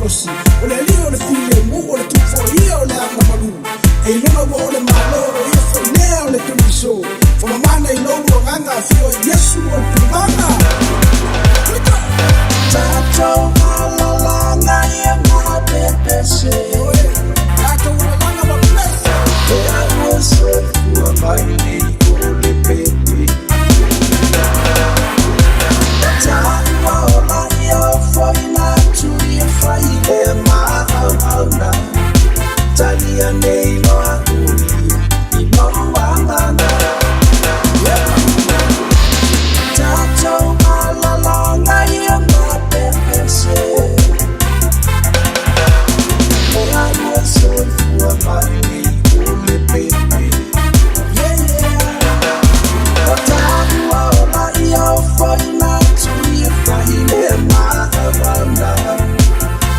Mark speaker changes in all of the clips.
Speaker 1: Folosi, on a Leo the female, move on the 2 for a year on the Malu. Hey, no more than my lord, if for now, let them show. For my man, they know what I'm going to feel. Yes, you want to mama.
Speaker 2: Tato malala ya pepe se.
Speaker 1: Tato malala ma bless.
Speaker 2: I was for my name, only baby. Talia neno akuli imawangana Tato malala ya pepe se I was for my name, only baby.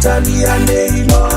Speaker 2: Talia neno